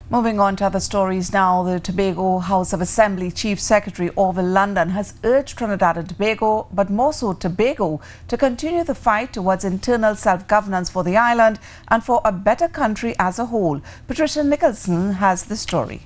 Moving on to other stories now, the Tobago House of Assembly Chief Secretary Orville London has urged Trinidad and Tobago, but more so Tobago, to continue the fight towards internal self-governance for the island and for a better country as a whole. Patricia Nicholson has the story.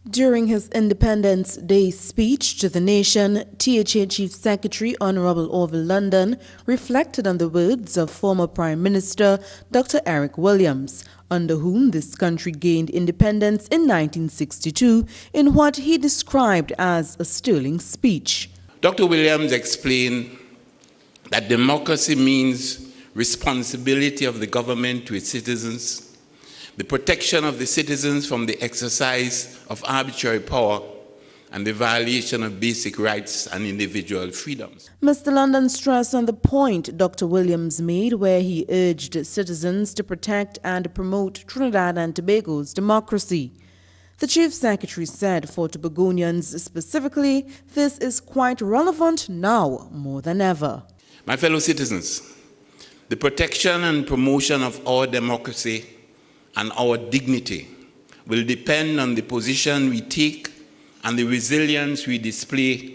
During his Independence Day speech to the nation, THA Chief Secretary Honorable Orville London reflected on the words of former Prime Minister Dr. Eric Williams, under whom this country gained independence in 1962, in what he described as a sterling speech. Dr. Williams explained that democracy means responsibility of the government to its citizens, the protection of the citizens from the exercise of arbitrary power, and the violation of basic rights and individual freedoms. Mr. London stressed on the point Dr. Williams made, where he urged citizens to protect and promote Trinidad and Tobago's democracy. The Chief Secretary said for Tobagonians specifically, this is quite relevant now more than ever. My fellow citizens, the protection and promotion of our democracy and our dignity will depend on the position we take and the resilience we display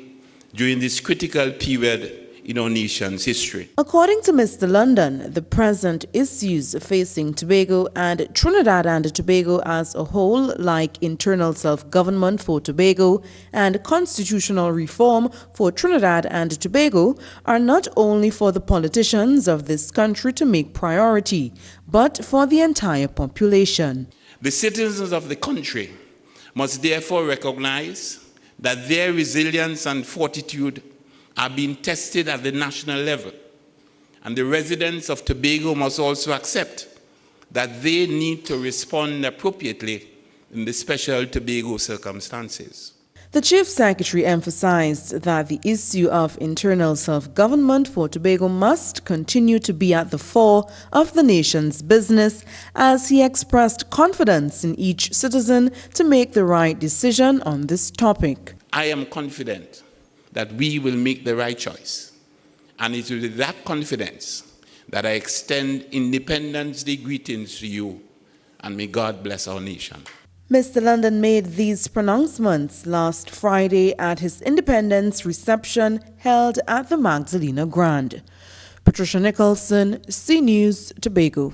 during this critical period in our nation's history. According to Mr. London, the present issues facing Tobago and Trinidad and Tobago as a whole, like internal self-government for Tobago and constitutional reform for Trinidad and Tobago, are not only for the politicians of this country to make priority, but for the entire population. The citizens of the country must therefore recognize that their resilience and fortitude are being tested at the national level, and the residents of Tobago must also accept that they need to respond appropriately in the special Tobago circumstances. The Chief Secretary emphasized that the issue of internal self-government for Tobago must continue to be at the fore of the nation's business, as he expressed confidence in each citizen to make the right decision on this topic. I am confident that we will make the right choice, and it is with that confidence that I extend Independence Day greetings to you, and may God bless our nation. Mr. London made these pronouncements last Friday at his independence reception held at the Magdalena Grand. Patricia Nicholson, CNews, Tobago.